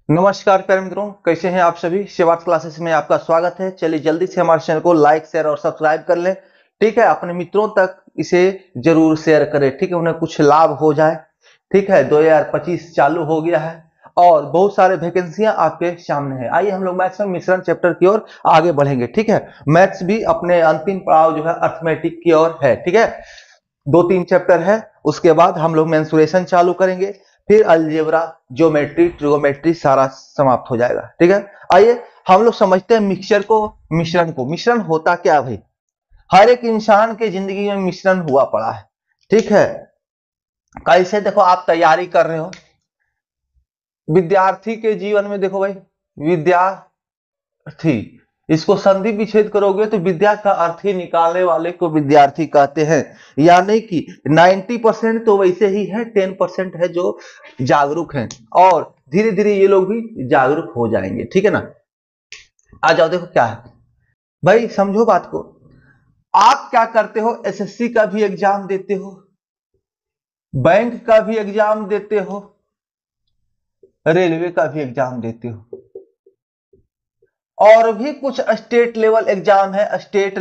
नमस्कार प्यारे मित्रों, कैसे हैं आप सभी। शिवार्थ क्लासेस में आपका स्वागत है। चलिए जल्दी से हमारे चैनल को लाइक शेयर और सब्सक्राइब कर लें। ठीक है, अपने मित्रों तक इसे जरूर शेयर करें। ठीक है, उन्हें कुछ लाभ हो जाए। ठीक है, 2025 चालू हो गया है और बहुत सारे वैकेंसियां आपके सामने है। आइए हम लोग मैथ्स में मिश्रण चैप्टर की ओर आगे बढ़ेंगे। ठीक है, मैथ्स भी अपने अंतिम पड़ाव जो है अर्थमेटिक की ओर है। ठीक है, 2-3 चैप्टर है, उसके बाद हम लोग मेंसुरेशन चालू करेंगे, फिर अलजेब्रा, ज्योमेट्री, ट्रिगोमेट्री सारा समाप्त हो जाएगा। ठीक है, आइए हम लोग समझते हैं मिक्सचर को, मिश्रण को। मिश्रण होता क्या भाई? हर एक इंसान के जिंदगी में मिश्रण हुआ पड़ा है। ठीक है, कैसे? देखो, आप तैयारी कर रहे हो, विद्यार्थी के जीवन में देखो भाई, विद्यार्थी, इसको संधि विच्छेद करोगे तो विद्या का अर्थ ही निकालने वाले को विद्यार्थी कहते हैं। यानी कि 90% तो वैसे ही है, 10% है जो जागरूक हैं और धीरे धीरे ये लोग भी जागरूक हो जाएंगे। ठीक है ना। आ जाओ, देखो क्या है भाई, समझो बात को। आप क्या करते हो? एसएससी का भी एग्जाम देते हो, बैंक का भी एग्जाम देते हो, रेलवे का भी एग्जाम देते हो, और भी कुछ स्टेट लेवल एग्जाम है, स्टेट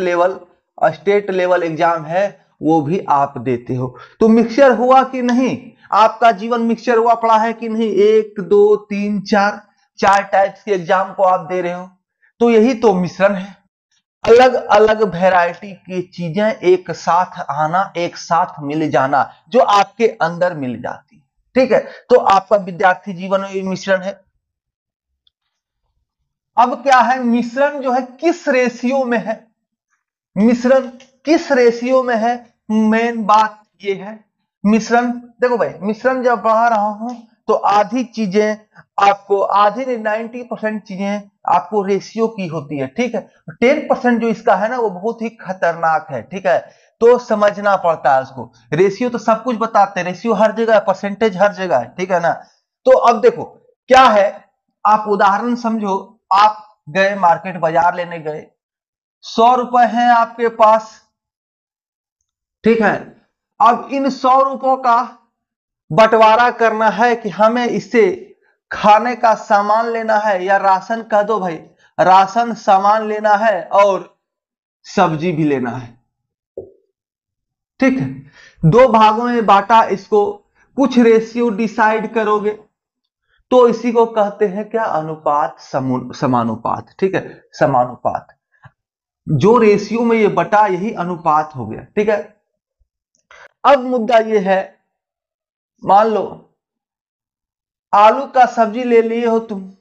लेवल एग्जाम है, वो भी आप देते हो। तो मिक्सचर हुआ कि नहीं? आपका जीवन मिक्सचर हुआ पड़ा है कि नहीं? 1 2 3 4 चार टाइप्स के एग्जाम को आप दे रहे हो, तो यही तो मिश्रण है। अलग अलग वैरायटी की चीजें एक साथ आना, एक साथ मिल जाना, जो आपके अंदर मिल जाती है। ठीक है, तो आपका विद्यार्थी जीवन में मिश्रण है। अब क्या है, मिश्रण जो है किस रेशियो में है? मिश्रण किस रेशियो में है? मेन बात ये है। मिश्रण, देखो भाई, मिश्रण जब बढ़ा रहा हूं तो आधी चीजें आपको, आधी नहीं 90% चीजें आपको रेशियो की होती है। ठीक है, 10% जो इसका है ना, वो बहुत ही खतरनाक है। ठीक है, तो समझना पड़ता है उसको। रेशियो तो सब कुछ बताते हैं, रेशियो हर जगह है, परसेंटेज हर जगह है। ठीक है ना। तो अब देखो क्या है, आप उदाहरण समझो। आप गए मार्केट, बाजार लेने गए, 100 रुपए हैं आपके पास। ठीक है, अब इन 100 रुपयों का बंटवारा करना है कि हमें इससे खाने का सामान लेना है, या राशन, कह दो भाई, राशन सामान लेना है और सब्जी भी लेना है। ठीक है, 2 भागों में बांटा इसको, कुछ रेशियो डिसाइड करोगे, तो इसी को कहते हैं क्या? अनुपात, समानुपात। ठीक है, समानुपात। जो रेशियो में ये बटा, यही अनुपात हो गया। ठीक है, अब मुद्दा ये है, मान लो आलू का सब्जी ले लिए हो तुम,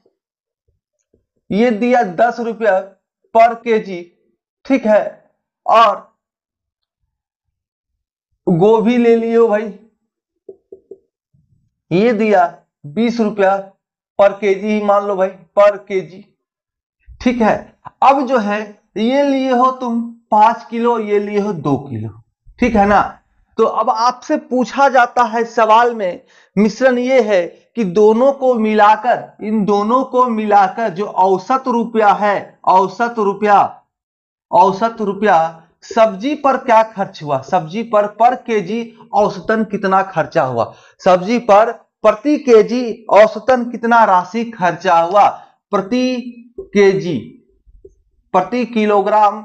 ये दिया 10 रुपया पर केजी। ठीक है, और गोभी ले लिए हो भाई, ये दिया 20 रुपया पर केजी ही मान लो भाई, पर केजी। ठीक है, अब जो है, ये लिए हो तुम 5 किलो, ये लिए हो 2 किलो। ठीक है ना। तो अब आपसे पूछा जाता है सवाल में, मिश्रण ये है कि दोनों को मिलाकर, इन दोनों को मिलाकर जो औसत रुपया है, औसत रुपया सब्जी पर क्या खर्च हुआ, सब्जी पर केजी औसतन कितना खर्चा हुआ, सब्जी पर प्रति केजी औसतन कितना राशि खर्चा हुआ, प्रति केजी, प्रति किलोग्राम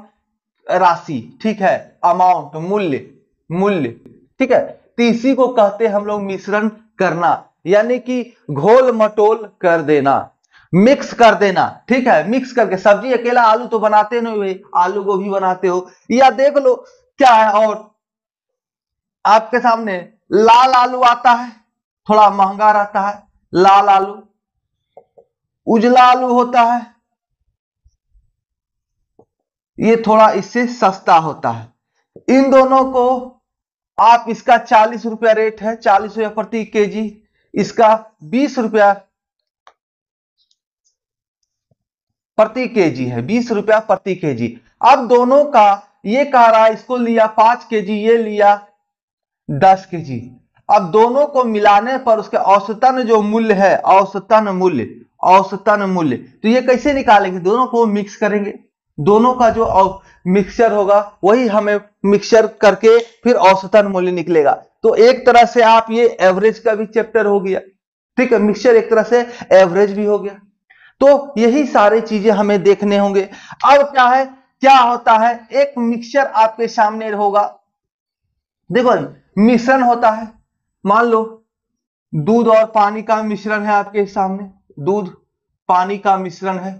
राशि। ठीक है, अमाउंट, मूल्य, मूल्य। ठीक है, तो इसी को कहते हैं हम लोग मिश्रण करना, यानी कि घोल मटोल कर देना, मिक्स कर देना। ठीक है, मिक्स करके, सब्जी अकेला आलू तो बनाते नहीं हुए, आलू गोभी बनाते हो, या देख लो क्या है। और आपके सामने लाल आलू आता है, थोड़ा महंगा रहता है लाल आलू। उजला आलू होता है, ये थोड़ा इससे सस्ता होता है। इन दोनों को आप, इसका 40 रुपया रेट है, 40 रुपया प्रति केजी, इसका 20 रुपया प्रति केजी है, 20 रुपया प्रति केजी। अब दोनों का, ये कह रहा है इसको लिया 5 केजी, ये लिया 10 केजी। अब दोनों को मिलाने पर उसके औसतन जो मूल्य है, औसतन मूल्य, औसतन मूल्य, तो ये कैसे निकालेंगे? दोनों को मिक्स करेंगे, दोनों का जो मिक्सचर होगा वही हमें मिक्सचर करके फिर औसतन मूल्य निकलेगा। तो एक तरह से आप, ये एवरेज का भी चैप्टर हो गया। ठीक है, मिक्सचर एक तरह से एवरेज भी हो गया। तो यही सारी चीजें हमें देखने होंगे। अब क्या है, क्या होता है, एक मिक्सचर आपके सामने होगा, देखो मिश्रण होता है, मान लो दूध और पानी का मिश्रण है आपके सामने, दूध पानी का मिश्रण है,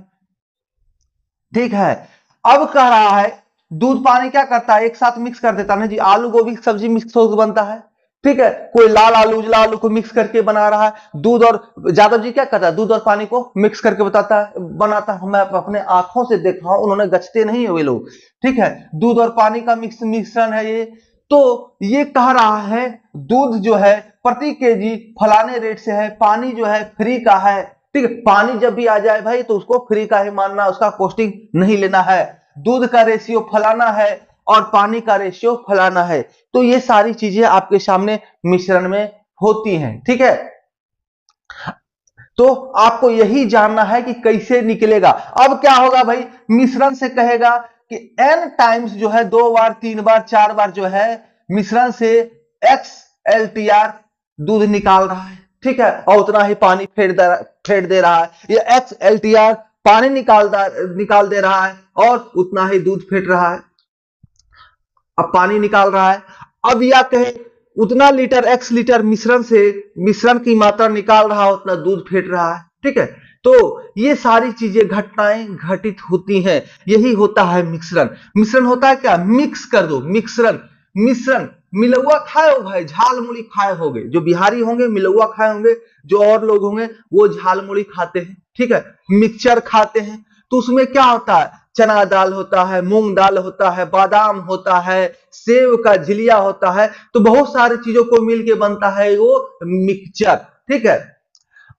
ठीक है। अब कह रहा है दूध पानी क्या करता है, एक साथ मिक्स कर देता है ना जी, आलू गोभी की सब्जी मिक्स होकर बनता है, ठीक है, कोई लाल आलू उजला आलू को मिक्स करके बना रहा है, दूध और यादव जी क्या करता है, दूध और पानी को मिक्स करके बताता है, बनाता है, मैं अपने आंखों से देखा हूं, उन्होंने गचते नहीं हुए लोग, ठीक है, दूध और पानी का मिश्रण है ये। तो ये कह रहा है दूध जो है प्रति केजी फलाने रेट से है, पानी जो है फ्री का है, ठीक है, पानी जब भी आ जाए भाई तो उसको फ्री का ही मानना, उसका कॉस्टिंग नहीं लेना है, दूध का रेशियो फलाना है और पानी का रेशियो फलाना है। तो ये सारी चीजें आपके सामने मिश्रण में होती हैं, ठीक है। तो आपको यही जानना है कि कैसे निकलेगा। अब क्या होगा भाई, मिश्रण से कहेगा कि n टाइम्स जो है, 2 बार 3 बार 4 बार जो है मिश्रण से x LTR दूध निकाल रहा है, ठीक है, और उतना ही पानी फेंट दे रहा है, ये x LTR पानी निकाल दे रहा है और उतना ही दूध फेंट रहा है। अब पानी निकाल रहा है, अब या कहे उतना लीटर x लीटर मिश्रण से मिश्रण की मात्रा निकाल रहा है, उतना दूध फेंट रहा है, ठीक है। तो ये सारी चीजें घटनाएं घटित होती हैं, यही होता है मिश्रण। मिश्रण होता है क्या, मिक्स कर दो, मिश्रण। मिश्रण मिलौआ खाए हो भाई, झाल मुड़ी खाए होंगे, जो बिहारी होंगे मिलौआ खाए होंगे, जो और लोग होंगे वो झाल मुड़ी खाते हैं, ठीक है, मिक्सचर खाते हैं। तो उसमें क्या होता है, चना दाल होता है, मूंग दाल होता है, बादाम होता है, सेव का झिलिया होता है, तो बहुत सारी चीजों को मिलके बनता है वो मिक्सचर, ठीक है।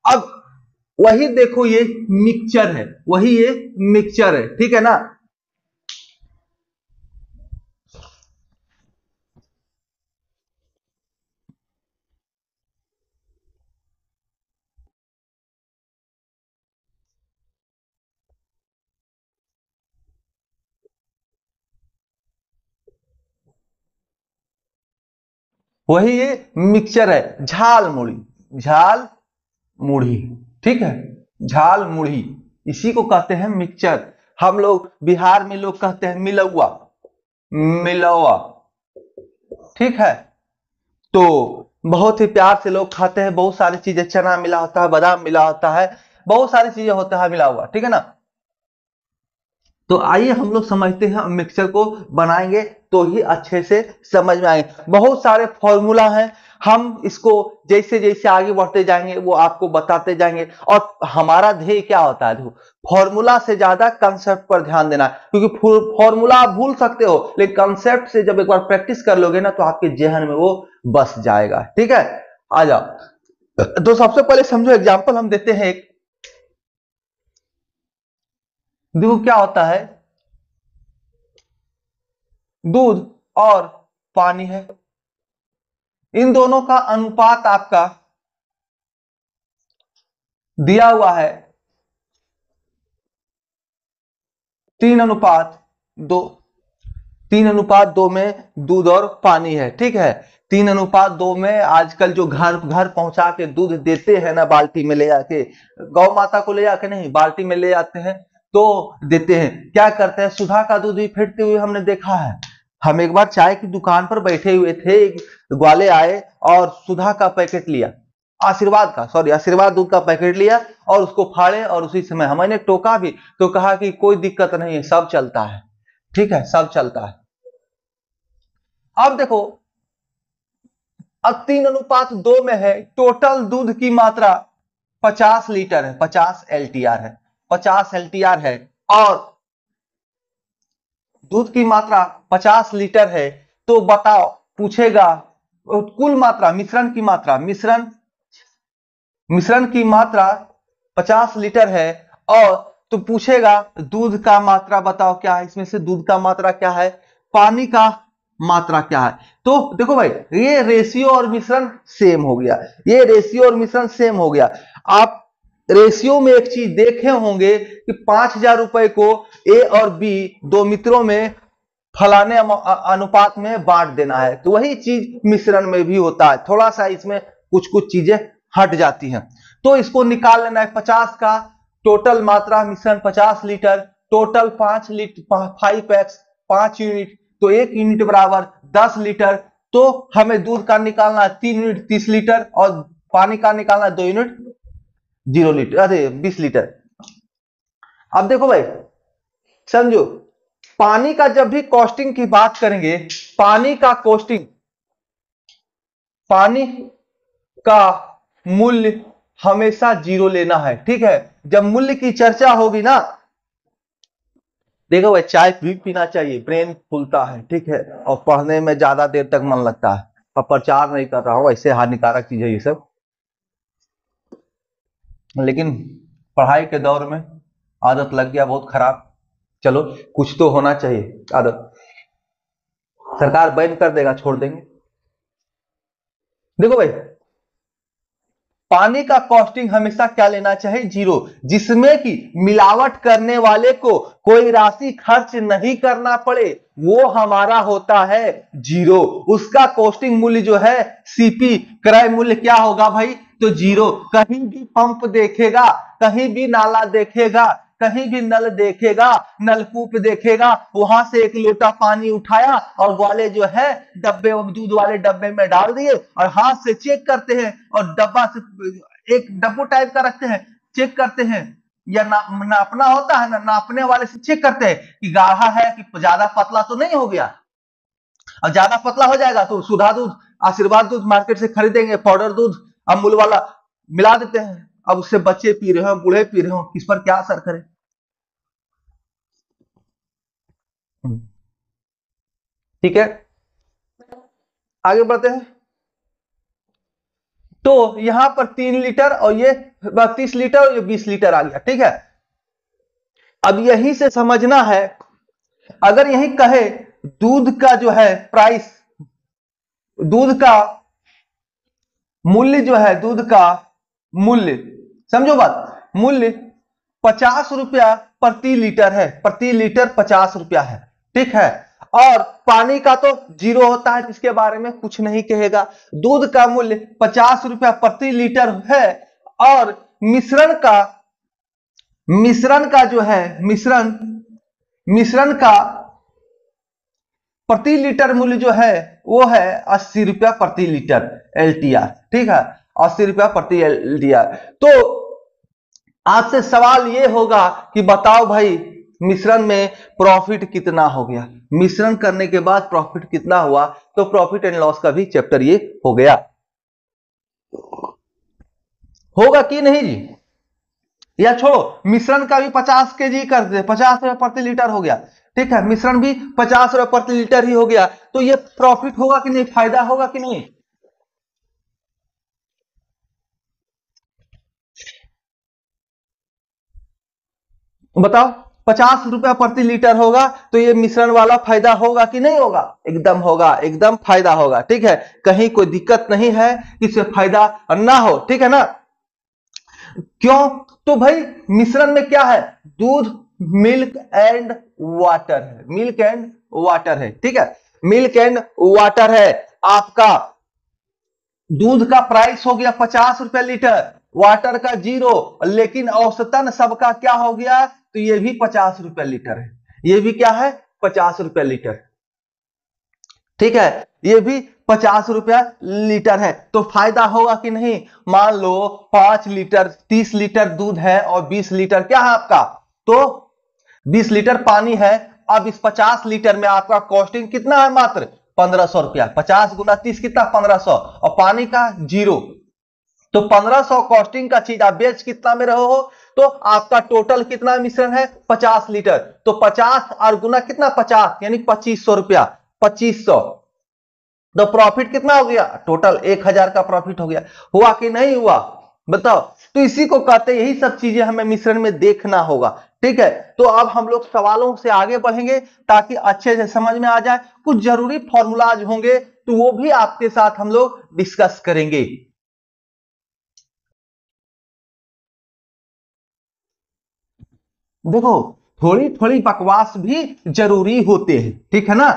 अब वही देखो ये मिक्सचर है, वही ये मिक्सचर है, ठीक है ना। वही ये मिक्सचर है, झाल मुड़ी, झाल मुड़ी, ठीक है, झाल मुड़ी, इसी को कहते हैं मिक्सचर। हम लोग बिहार में लोग कहते हैं मिलौआ, मिलौआ, ठीक है। तो बहुत ही प्यार से लोग खाते हैं, बहुत सारी चीजें, चना मिला होता है, बादाम मिला होता है, बहुत सारी चीजें होता है मिला हुआ, ठीक है ना। तो आइए हम लोग समझते हैं, मिक्सचर को बनाएंगे तो ही अच्छे से समझ में आएंगे। बहुत सारे फॉर्मूला हैं, हम इसको जैसे जैसे आगे बढ़ते जाएंगे वो आपको बताते जाएंगे। और हमारा ध्येय क्या होता है, देखो फॉर्मूला से ज्यादा कंसेप्ट पर ध्यान देना, क्योंकि फॉर्मूला आप भूल सकते हो, लेकिन कंसेप्ट से जब एक बार प्रैक्टिस कर लोगे ना तो आपके जहन में वो बस जाएगा, ठीक है। आ जाओ, तो सबसे पहले समझो, एग्जाम्पल हम देते हैं एक, देखो क्या होता है, दूध और पानी है, इन दोनों का अनुपात आपका दिया हुआ है 3:2, 3:2 में दूध और पानी है, ठीक है। 3:2 में आजकल जो घर घर पहुंचा के दूध देते हैं ना, बाल्टी में ले जाके, गौ माता को ले जाके नहीं, बाल्टी में ले जाते हैं तो देते हैं, क्या करते हैं, सुधा का दूध भी फेंटते हुए हमने देखा है। हम एक बार चाय की दुकान पर बैठे हुए थे, ग्वाले आए और सुधा का पैकेट लिया, आशीर्वाद दूध का पैकेट लिया और उसको फाड़े, और उसी समय हमने टोका भी तो कहा कि कोई दिक्कत नहीं है, सब चलता है, ठीक है, सब चलता है। अब देखो, अब 3:2 में है, टोटल दूध की मात्रा 50 लीटर है, 50 LTR है, 50 LTR है, और दूध की मात्रा 50 लीटर है। तो बताओ, पूछेगा कुल मात्रा, मिश्रण की मात्रा, मिश्रण की मात्रा 50 लीटर है, और तो पूछेगा दूध का मात्रा बताओ क्या है, इसमें से दूध का मात्रा क्या है, पानी का मात्रा क्या है। तो देखो भाई, ये रेशियो और मिश्रण सेम हो गया, ये रेशियो और मिश्रण सेम हो गया। आप रेशियो में एक चीज देखे होंगे कि 5,000 रुपए को ए और बी दो मित्रों में फलाने अनुपात में बांट देना है, तो वही चीज मिश्रण में भी होता है, थोड़ा सा इसमें कुछ कुछ चीजें हट जाती हैं। तो इसको निकाल लेना है। 50 का टोटल मात्रा मिश्रण 50 litre, total 5 litre 5x 5 unit, तो 1 यूनिट बराबर 10 लीटर। तो हमें दूध का निकालना है 3 यूनिट 30 लीटर और पानी का निकालना है 2 यूनिट 0 लीटर, अरे 20 लीटर। अब देखो भाई समझो, पानी का जब भी कॉस्टिंग की बात करेंगे, पानी का कॉस्टिंग, पानी का मूल्य हमेशा 0 लेना है, ठीक है। जब मूल्य की चर्चा होगी ना, देखो भाई चाय भी पीना चाहिए, ब्रेन खुलता है, ठीक है, और पढ़ने में ज्यादा देर तक मन लगता है। और प्रचार नहीं कर रहा हूं, ऐसे हानिकारक चीज है ये सब, लेकिन पढ़ाई के दौर में आदत लग गया बहुत खराब। चलो कुछ तो होना चाहिए आदत, सरकार बैन कर देगा, छोड़ देंगे। देखो भाई पानी का कॉस्टिंग हमेशा क्या लेना चाहिए, 0, जिसमें कि मिलावट करने वाले को कोई राशि खर्च नहीं करना पड़े, वो हमारा होता है 0। उसका कॉस्टिंग मूल्य जो है सीपी क्रय मूल्य क्या होगा भाई, तो 0। कहीं भी पंप देखेगा, कहीं भी नाला देखेगा, कहीं भी नल देखेगा, नलकूप देखेगा, वहां से 1 लोटा पानी उठाया और वाले जो है डब्बे, दूध वाले डब्बे में डाल दिए और हाथ से चेक करते हैं, और डब्बा से एक डब्बो टाइप का रखते हैं, चेक करते हैं, या नापना होता है ना, नापने वाले से चेक करते हैं कि गाढ़ा है कि ज्यादा पतला तो नहीं हो गया। और ज्यादा पतला हो जाएगा तो सुधा दूध, आशीर्वाद दूध मार्केट से खरीदेंगे, पाउडर दूध अमूल वाला मिला देते हैं। अब उससे बच्चे पी रहे हो, बूढ़े पी रहे हो, इस पर क्या असर करे। ठीक है, आगे बढ़ते हैं। तो यहां पर 3 लीटर और ये 32 लीटर और ये 20 लीटर आ गया, ठीक है। अब यहीं से समझना है, अगर यही कहे दूध का जो है प्राइस, दूध का मूल्य जो है, दूध का मूल्य, समझो बात, मूल्य 50 रुपया प्रति लीटर है, प्रति लीटर 50 रुपया है, ठीक है। और पानी का तो 0 होता है, जिसके बारे में कुछ नहीं कहेगा। दूध का मूल्य 50 रुपया प्रति लीटर है, और मिश्रण का जो है, मिश्रण का प्रति लीटर मूल्य जो है वो है 80 रुपया प्रति लीटर एलटीआर, ठीक है, 80 रुपया प्रति एलटीआर। तो आपसे सवाल ये होगा कि बताओ भाई मिश्रण में प्रॉफिट कितना हो गया, मिश्रण करने के बाद प्रॉफिट कितना हुआ। तो प्रॉफिट एंड लॉस का भी चैप्टर ये हो गया, होगा कि नहीं जी, या छोड़ो, मिश्रण का भी 50 केजी कर दे, 50 रुपए प्रति लीटर हो गया, ठीक है, मिश्रण भी 50 रुपए प्रति लीटर ही हो गया। तो ये प्रॉफिट होगा कि नहीं, फायदा होगा कि नहीं, बताओ। 50 रुपया प्रति लीटर होगा तो ये मिश्रण वाला फायदा होगा कि नहीं होगा, एकदम होगा, एकदम फायदा होगा, ठीक है। कहीं कोई दिक्कत नहीं है, इससे फायदा ना हो, ठीक है ना। क्यों, तो भाई मिश्रण में क्या है, दूध, मिल्क एंड वाटर है, मिल्क एंड वाटर है, ठीक है, मिल्क एंड वाटर है। आपका दूध का प्राइस हो गया 50 रुपए लीटर, वाटर का 0, लेकिन औसतन सबका क्या हो गया, तो ये भी 50 रुपए लीटर है, ये भी क्या है 50 रुपए लीटर, ठीक है, ये भी 50 रुपया लीटर है। तो फायदा होगा कि नहीं, मान लो 5 लीटर 30 लीटर दूध है और 20 लीटर क्या है आपका, तो 20 लीटर पानी है। अब इस 50 लीटर में आपका कॉस्टिंग कितना है, मात्र 1500 रुपया, 50 गुना 30 कितना 1500, और पानी का 0, तो 1500 कॉस्टिंग का चीज आप बेच कितना में रहे हो, तो आपका टोटल कितना मिश्रण है 50 लीटर, तो 50 और गुना कितना 50 यानी 2500 रुपया, 2500, तो प्रॉफिट कितना हो गया, टोटल 1000 का प्रॉफिट हो गया, हुआ कि नहीं हुआ, बताओ। तो इसी को कहते हैं, यही सब चीजें हमें मिश्रण में देखना होगा, ठीक है। तो अब हम लोग सवालों से आगे बढ़ेंगे ताकि अच्छे से समझ में आ जाए, कुछ जरूरी फॉर्मूलाज होंगे तो वो भी आपके साथ हम लोग डिस्कस करेंगे। देखो थोड़ी थोड़ी बकवास भी जरूरी होते हैं, ठीक है ना।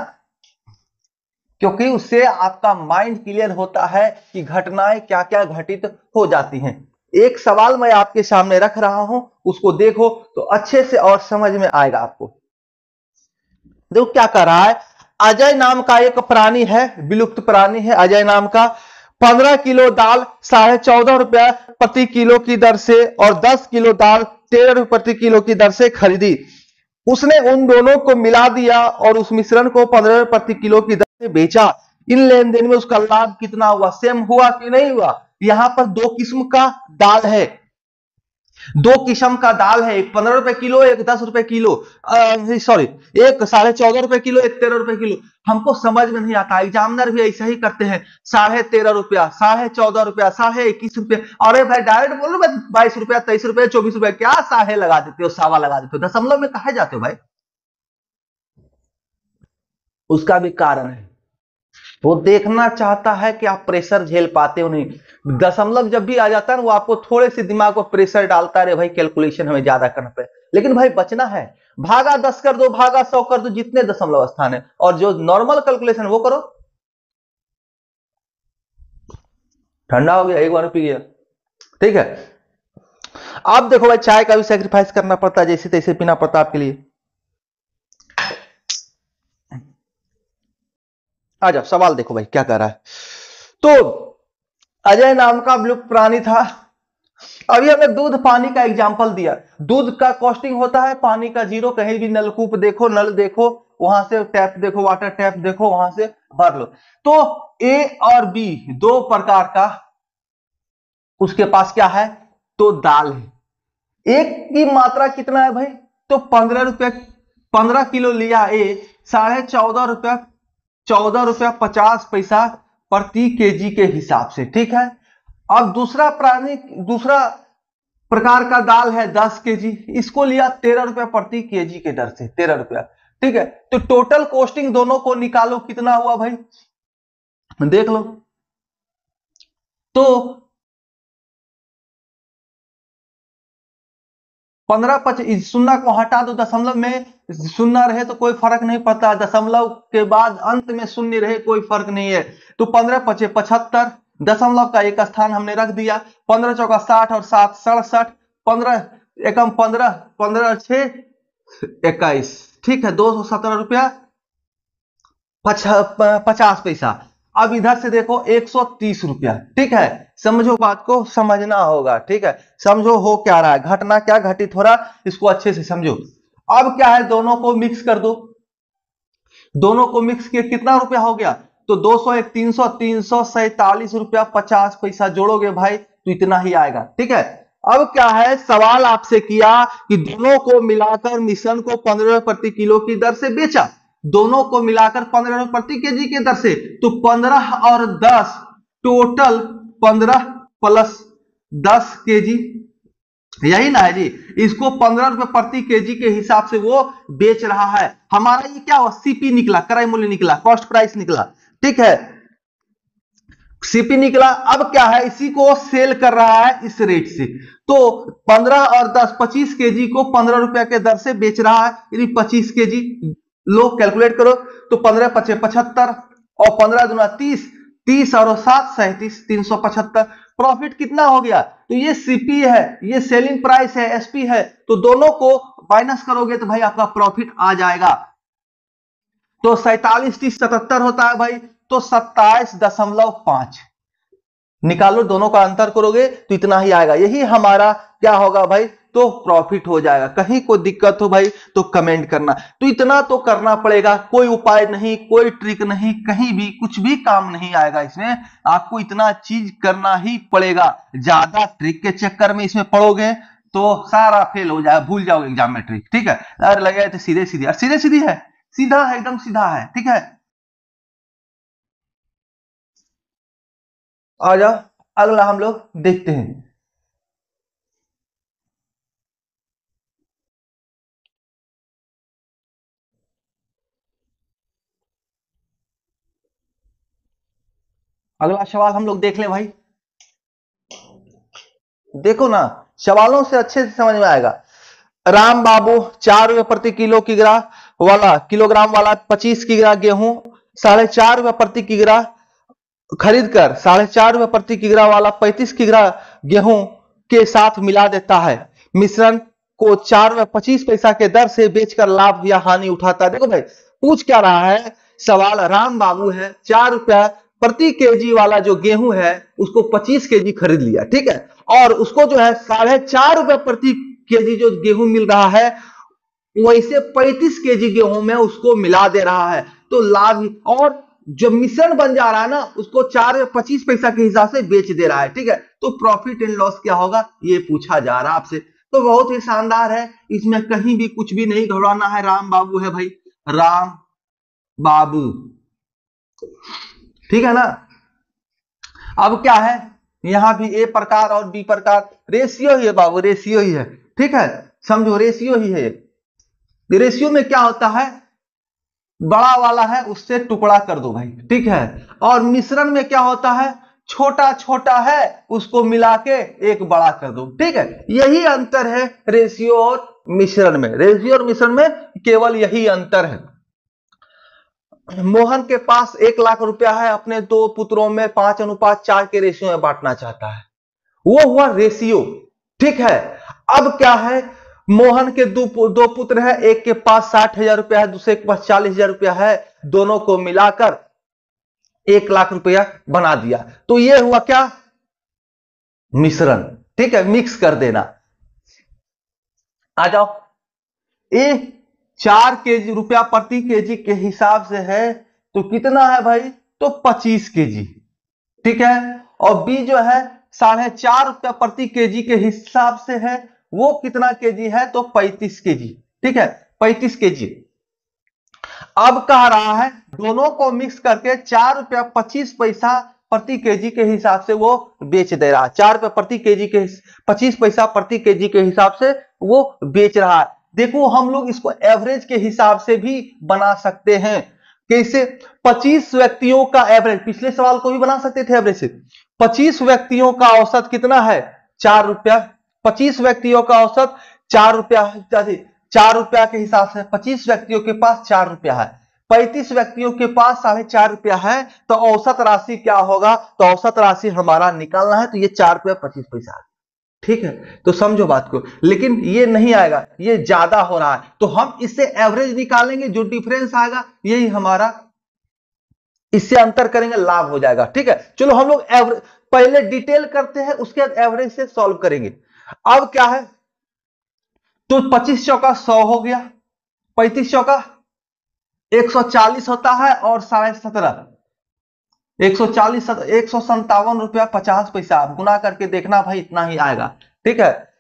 क्योंकि उससे आपका माइंड क्लियर होता है कि घटनाएं क्या क्या घटित हो जाती हैं। एक सवाल मैं आपके सामने रख रहा हूं, उसको देखो तो अच्छे से और समझ में आएगा आपको। देखो क्या कर रहा है, अजय नाम का एक प्राणी है, विलुप्त प्राणी है अजय नाम का। 15 किलो दाल 14.5 रुपया प्रति किलो की दर से और 10 किलो दाल 13 रुपये प्रति किलो की दर से खरीदी। उसने उन दोनों को मिला दिया और उस मिश्रण को 15 रुपये प्रति किलो की दर से बेचा। इन लेन देन में उसका लाभ कितना हुआ? सेम हुआ कि नहीं हुआ? यहां पर दो किस्म का दाल है, दो किस्म का दाल है, एक 15 रुपए किलो, एक 10 रुपए किलो, सॉरी एक 14.5 रुपए किलो, एक 13 रुपए किलो। हमको समझ में नहीं आता, एग्जामिनर भी ऐसा ही करते हैं, 13.5 रुपया, 14.5 रुपया, 21 रुपया। अरे भाई डायरेक्ट बोलो 22 रुपया, 23 रुपया, 24 रुपया, क्या साहे लगा देते हो, सावा लगा देते हो, दशमलव में कहा जाते हो भाई? उसका भी कारण है, वो देखना चाहता है कि आप प्रेशर झेल पाते हो नहीं। दशमलव जब भी आ जाता है ना, वो आपको थोड़े से दिमाग को प्रेशर डालता है, भाई कैलकुलेशन हमें ज्यादा करना पड़े, लेकिन भाई बचना है। भागा 10 कर दो, भागा 100 कर दो, जितने दशमलव स्थान है, और जो नॉर्मल कैलकुलेशन वो करो। ठंडा हो गया, एक बार पी गया, ठीक है। अब देखो भाई, चाय का भी सेक्रीफाइस करना पड़ता है, जैसे तैसे पीना पड़ता है आपके लिए। आ जाओ, सवाल देखो भाई क्या कर रहा है। तो अजय नाम का विलुप्त प्राणी था। अभी हमने दूध पानी का एग्जांपल दिया। दूध का कॉस्टिंग होता है पानी का 0, कहीं भी नलकूप देखो, नल देखो, वहां से टैप देखो, वाटर टैप देखो, वहां से भर लो। तो ए और बी दो प्रकार का उसके पास क्या है, तो दाल है। एक की मात्रा कितना है भाई, तो 15 रुपया, 15 किलो लिया ए, 14.5 रुपया, 14 रुपया 50 पैसा प्रति केजी के हिसाब से, ठीक है। अब दूसरा प्राणी, दूसरा प्रकार का दाल है 10 केजी, इसको लिया 13 रुपया प्रति केजी के दर से, 13 रुपया, ठीक है। तो टोटल कॉस्टिंग दोनों को निकालो, कितना हुआ भाई, देख लो। तो 15 शून्य को हटा दो, दशमलव में शून्य रहे तो कोई फर्क नहीं पड़ता, दशमलव के बाद अंत में शून्य रहे कोई फर्क नहीं है। तो 15 पचे 75, दशमलव का एक स्थान हमने रख दिया। 15 चौका 60 और 7 67, 15 एकम 15, 15 6 21, ठीक है, 217 रुपया 50 पैसा। अब इधर से देखो 130 रुपया, ठीक है। समझो, बात को समझना होगा, ठीक है। समझो हो क्या रहा है, घटना क्या घटित हो रहा है, इसको अच्छे से समझो। अब क्या है, दोनों को मिक्स कर दो, दोनों को मिक्स किया कितना रुपया हो गया, तो 201 300 347 रुपया 50 पैसा जोड़ोगे भाई तो इतना ही आएगा, ठीक है। अब क्या है, सवाल आपसे किया कि दोनों को मिलाकर मिश्रण को 15 रुपए प्रति किलो की दर से बेचा, दोनों को मिलाकर 15 रुपए प्रति केजी की दर से, तो 15 और 10 टोटल 15 प्लस 10 केजी, यही ना है जी। इसको 15 रुपए प्रति केजी के हिसाब से वो बेच रहा है। हमारा ये क्या हुआ, सीपी निकला, क्रय मूल्य निकला, कॉस्ट प्राइस निकला, ठीक है, सीपी निकला। अब क्या है, इसी को सेल कर रहा है इस रेट से, तो 15 और 10 25 केजी को 15 रुपए के दर से बेच रहा है, यानी 25 केजी। लोग कैलकुलेट करो, तो 15 पचे 75 और 15 दूना 30, 30 और 7 37, 375। प्रॉफिट कितना हो गया, तो ये सीपी है, ये सेलिंग प्राइस है, एसपी है, तो दोनों को माइनस करोगे तो भाई आपका प्रॉफिट आ जाएगा। तो 47 30 77 होता है भाई, तो 27.5 निकालो, दोनों का अंतर करोगे तो इतना ही आएगा। यही हमारा क्या होगा भाई, तो प्रॉफिट हो जाएगा। कहीं कोई दिक्कत हो भाई तो कमेंट करना। तो इतना तो करना पड़ेगा, कोई उपाय नहीं, कोई ट्रिक नहीं, कहीं भी कुछ भी काम नहीं आएगा इसमें, आपको इतना चीज करना ही पड़ेगा। ज्यादा ट्रिक के चक्कर में इसमें पड़ोगे तो सारा फेल हो जाए, भूल जाओगे एग्जाम में ट्रिक, ठीक है। अरे लगे तो सीधे सीधे, सीधे सीधी है, सीधा है, एकदम सीधा है, ठीक है। आ जाओ, अगला हम लोग देखते हैं। अगला सवाल हम लोग देख ले भाई, देखो ना, सवालों से अच्छे से समझ में आएगा। राम बाबू 4 रुपए प्रति किलोग्राम वाला 25 किलोग्राम गेहूं ₹4.5 प्रति किग्रा खरीद कर ₹4.5 प्रति किग्रा वाला 35 किग्रा गेहूं के साथ मिला देता है। मिश्रण को ₹4.25 के दर से बेचकर लाभ या हानि उठाता है। देखो भाई पूछ क्या रहा है सवाल, राम बाबू है ₹4 प्रति केजी वाला जो गेहूं है उसको 25 केजी खरीद लिया, ठीक है, और उसको जो है ₹4.5 प्रति केजी जो गेहूं मिल रहा है वैसे 35 केजी गेहूं में उसको मिला दे रहा है, तो लाभ, और जो मिश्रण बन जा रहा है ना उसको ₹4.25 के हिसाब से बेच दे रहा है, ठीक है, तो प्रॉफिट एंड लॉस क्या होगा ये पूछा जा रहा है आपसे। तो बहुत ही शानदार है, इसमें कहीं भी कुछ भी नहीं घबराना है। राम बाबू है भाई, राम बाबू, ठीक है ना। अब क्या है यहां भी ए प्रकार और बी प्रकार, रेशियो ही है बाबू, रेशियो ही है, ठीक है, समझो रेशियो ही है। रेशियो में क्या होता है बड़ा वाला है उससे टुकड़ा कर दो भाई, ठीक है, और मिश्रण में क्या होता है छोटा छोटा है उसको मिला के एक बड़ा कर दो, ठीक है, यही अंतर है रेशियो और मिश्रण में। रेशियो और मिश्रण में केवल यही अंतर है। मोहन के पास ₹1,00,000 है, अपने 2 पुत्रों में 5:4 के रेशियो में बांटना चाहता है, वो हुआ रेशियो, ठीक है। अब क्या है मोहन के दो पुत्र है, एक के पास ₹60,000 है, दूसरे के पास ₹40,000 है, दोनों को मिलाकर ₹1,00,000 बना दिया, तो ये हुआ क्या मिश्रण, ठीक है, मिक्स कर देना। आ जाओ, ए 4 केजी रुपया प्रति केजी के हिसाब से है तो कितना है भाई, तो 25 केजी, ठीक है, और बी जो है ₹4.5 प्रति केजी के हिसाब से है, वो कितना केजी है, तो 35 केजी, ठीक है, 35 केजी। अब कह रहा है दोनों को मिक्स करके ₹4.25 प्रति केजी के हिसाब से वो बेच दे रहा है, ₹4 प्रति केजी के 25 पैसा प्रति केजी के हिसाब से वो बेच रहा है। देखो हम लोग इसको एवरेज के हिसाब से भी बना सकते हैं, कैसे 25 व्यक्तियों का एवरेज, पिछले सवाल को भी बना सकते थे एवरेज से। 25 व्यक्तियों का औसत कितना है ₹4, 25 व्यक्तियों का औसत ₹4 के हिसाब से 25 व्यक्तियों के पास ₹4 है, 35 व्यक्तियों के पास ₹4.5 है, तो औसत राशि क्या होगा, तो औसत राशि हमारा निकालना है, तो ये ₹4.25, ठीक है, तो समझो बात को। लेकिन ये नहीं आएगा, ये ज्यादा हो रहा है, तो हम इससे एवरेज निकालेंगे, जो डिफरेंस आएगा यही हमारा, इससे अंतर करेंगे लाभ हो जाएगा, ठीक है। चलो हम लोग एवरेज पहले डिटेल करते हैं, उसके बाद एवरेज से सॉल्व करेंगे। अब क्या है, तो 25 चौका 100 हो गया, 35 चौका 140 होता है, और 17.5 140 ₹157.50 आप गुना करके देखना भाई, इतना ही आएगा, ठीक है,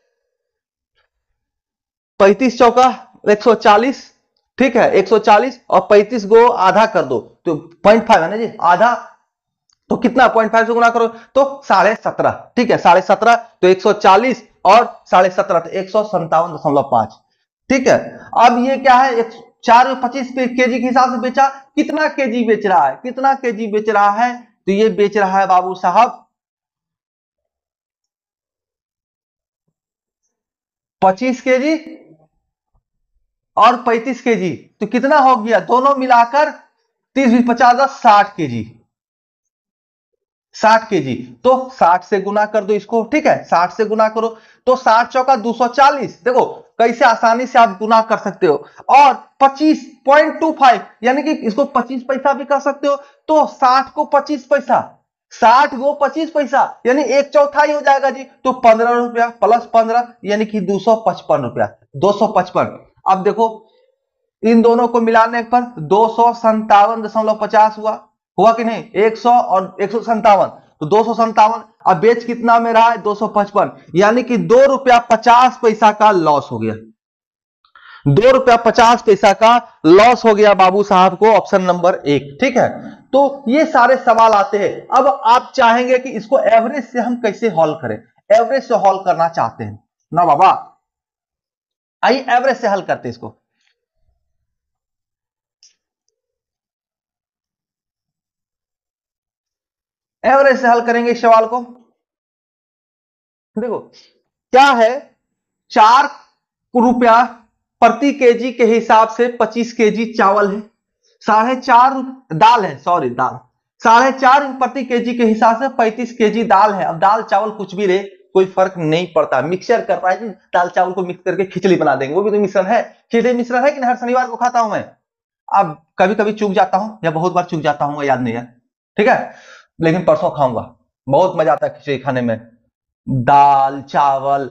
35 चौका 140, ठीक है, 140 और 35 को आधा कर दो तो 0.5 है ना जी, आधा, तो कितना 0.5 से गुना करो तो 17.5, ठीक है, 17.5, तो 140 और 17.5 तो 157.5, ठीक है। अब ये क्या है 4.25 केजी के हिसाब से बेचा, कितना केजी बेच रहा है, कितना केजी बेच रहा है, तो ये बेच रहा है बाबू साहब 25 केजी और 35 केजी, तो कितना हो गया दोनों मिलाकर 30 50 60 केजी, 60 केजी, तो 60 से गुना कर दो इसको, ठीक है, 60 से गुना करो तो 60 चौका 240, देखो कैसे आसानी से आप गुना कर सकते हो, और 25.25 यानी कि इसको 25 पैसा भी कर सकते हो, तो 60 को 25 पैसा, 60 को 25 पैसा यानी 1/4 हो जाएगा जी, तो ₹15 प्लस 15 यानी कि ₹255, 255। अब देखो इन दोनों को मिलाने पर 257.50 हुआ कि नहीं, 100 और 157, तो 257, अब बेच कितना में रहा है 255, यानी कि ₹2.50 का लॉस हो गया, ₹2.50 का लॉस हो गया बाबू साहब को, ऑप्शन नंबर 1, ठीक है। तो ये सारे सवाल आते हैं। अब आप चाहेंगे कि इसको एवरेज से हम कैसे हॉल करें, एवरेज से हॉल करना चाहते हैं ना बाबा, आइए एवरेज से हल करते हैं इसको। एवरेज से हल करेंगे इस सवाल को। देखो क्या है ₹4 प्रति केजी के हिसाब से 25 केजी चावल है, 4.5 दाल है, सॉरी दाल 4.5 प्रति केजी के हिसाब से 35 केजी दाल है। अब दाल चावल कुछ भी रहे कोई फर्क नहीं पड़ता, मिक्सचर कर रहा है, दाल चावल को मिक्स करके खिचड़ी बना देंगे, वो भी तो मिश्रण है। खिचड़ी मिश्रण है कि हर शनिवार को खाता हूं मैं। अब कभी कभी चूक जाता हूं या बहुत बार चूक जाता हूं, याद नहीं है, ठीक है, लेकिन परसों खाऊंगा, बहुत मजा आता है खिचड़ी खाने में। दाल चावल,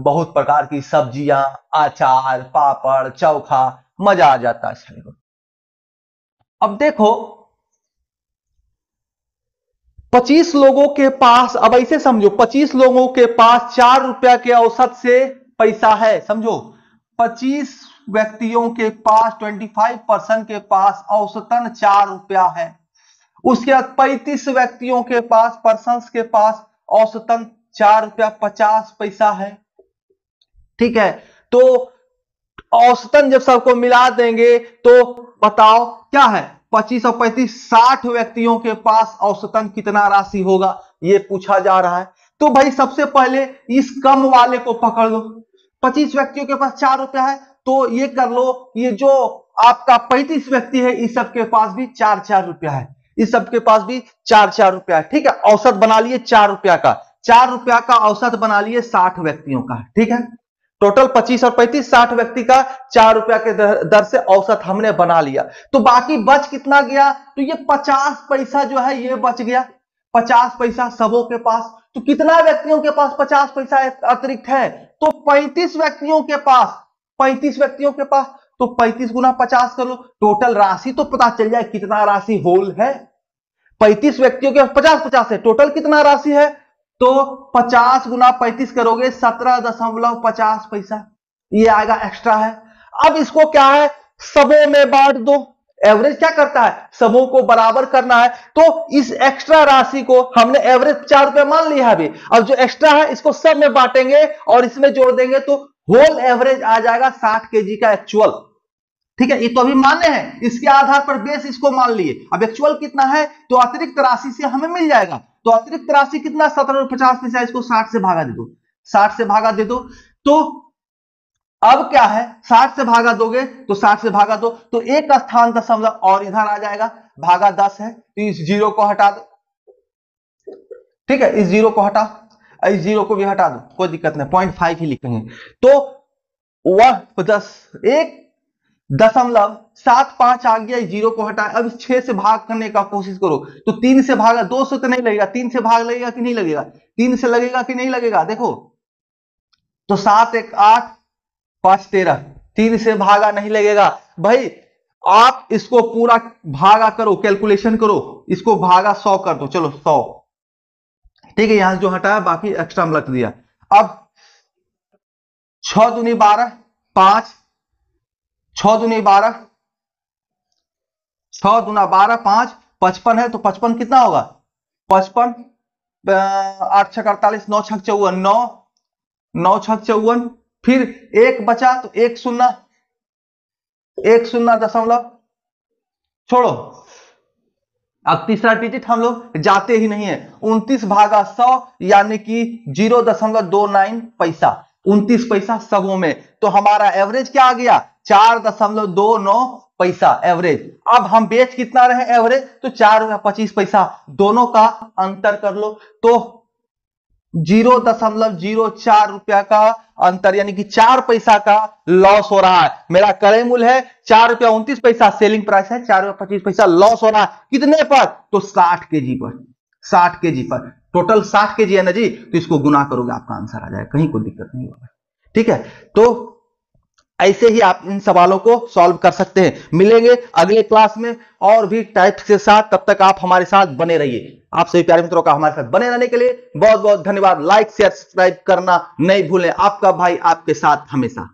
बहुत प्रकार की सब्जियां, अचार, पापड़, चोखा, मजा आ जाता है। अब देखो 25 लोगों के पास, अब ऐसे समझो 25 लोगों के पास 4 रुपया के औसत से पैसा है, समझो 25 व्यक्तियों के पास 25% के पास औसतन 4 रुपया है। उसके बाद 35 व्यक्तियों के पास, पर्सन्स के पास औसतन 4 रुपया 50 पैसा है, ठीक है। तो औसतन जब सबको मिला देंगे तो बताओ क्या है, 25 और 35 60 व्यक्तियों के पास औसतन कितना राशि होगा, ये पूछा जा रहा है। तो भाई सबसे पहले इस कम वाले को पकड़ लो, 25 व्यक्तियों के पास 4 रुपया है, तो ये कर लो, ये जो आपका 35 व्यक्ति है इस सबके पास भी 4-4 रुपया है, इस सबके पास भी 4-4 रुपया है, ठीक है। औसत बना लिए 4 रुपया का, 4 रुपया का औसत बना लिए 60 व्यक्तियों का, ठीक है। टोटल 25 और 35 60 व्यक्ति का 4 रुपया के दर से औसत हमने बना लिया। तो बाकी बच कितना गया, तो ये 50 पैसा जो है ये बच गया, 50 पैसा सबों के पास। तो कितना व्यक्तियों के पास 50 पैसा अतिरिक्त है, तो 35 व्यक्तियों के पास, 35 व्यक्तियों के पास, तो 35 गुना 50 कर लो, टोटल राशि तो पता चल जाए कितना राशि होल है। 35 व्यक्तियों के 50-50 है, टोटल कितना राशि है, तो 50 गुना 35 करोगे 17.50 पैसा, ये आएगा एक्स्ट्रा है। अब इसको क्या है, सबों में बांट दो, एवरेज क्या करता है, सबों को बराबर करना है। तो इस एक्स्ट्रा राशि को हमने एवरेज 4 रुपए मान लिया है अभी, अब जो एक्स्ट्रा है इसको सब में बांटेंगे और इसमें जोड़ देंगे तो होल एवरेज आ जाएगा 60 केजी का एक्चुअल, ठीक है। ये तो अभी मान्य है, इसके आधार पर बेस इसको मान लिए। अब एक्चुअल कितना है, तो अतिरिक्त राशि से हमें मिल जाएगा, तो अतिरिक्त राशि कितना 17.50 पैसा, इसको 60 से भागा दे दो, 60 से भागा दे दो। तो अब क्या है, 60 से भागा दोगे तो 60 से भागा दो तो एक स्थान दशमलव और इधर आ जाएगा, भागा 10 है, तो इस जीरो को हटा दो, ठीक है, इस जीरो को हटा, इस जीरो को भी हटा दो, कोई दिक्कत नहीं, 0.5 ही लिखेंगे। तो वह 10 1 दशमलव 75 आ गया, जीरो को हटा। अब 6 से भाग करने का कोशिश करो, तो 3 से भागा, 2 से तो नहीं लगेगा, 3 से भाग लगेगा कि नहीं लगेगा, 3 से लगेगा कि नहीं लगेगा, देखो तो 7 1 8 5 13, 3 से भागा नहीं लगेगा भाई। आप इसको पूरा भागा करो, कैलकुलेशन करो, इसको भागा 100 कर दो, चलो 100, ठीक है। यहां जो हटाया बाकी एक्स्ट्रा में रख दिया। अब 6 दूनी 12 5, 6 दूनी 12, 6 दूना 12 5, 55 है, तो 55 कितना होगा, 55 8 छक 48, 9 छक 54, 9 9 छक 54, फिर एक बचा तो 1 0 दशमलव छोड़ो। अब तीसरा डिजिट हम लोग जाते ही नहीं है, 29 भागा 100 यानी कि 0.29 पैसा, 29 पैसा सबों में। तो हमारा एवरेज क्या आ गया, 4.29 पैसा एवरेज। अब हम बेच कितना रहे एवरेज, तो 4 रुपया 25 पैसा, दोनों का अंतर कर लो तो 0.04 रुपया का अंतर, यानी कि 4 पैसा का लॉस हो रहा है। मेरा क्रय मूल्य है 4 रुपया 29 पैसा, सेलिंग प्राइस है 4 रुपया 25 पैसा, लॉस हो रहा है कितने पर, तो 60 केजी पर, 60 केजी पर, टोटल 60 केजी है ना जी, तो इसको गुना करोगे आपका आंसर आ जाएगा, कहीं कोई दिक्कत नहीं होगा, ठीक है। तो ऐसे ही आप इन सवालों को सॉल्व कर सकते हैं। मिलेंगे अगले क्लास में और भी टाइप्स के साथ, तब तक आप हमारे साथ बने रहिए। आप सभी प्यारे मित्रों का हमारे साथ बने रहने के लिए बहुत बहुत धन्यवाद। लाइक शेयर सब्सक्राइब करना नहीं भूलें। आपका भाई आपके साथ हमेशा।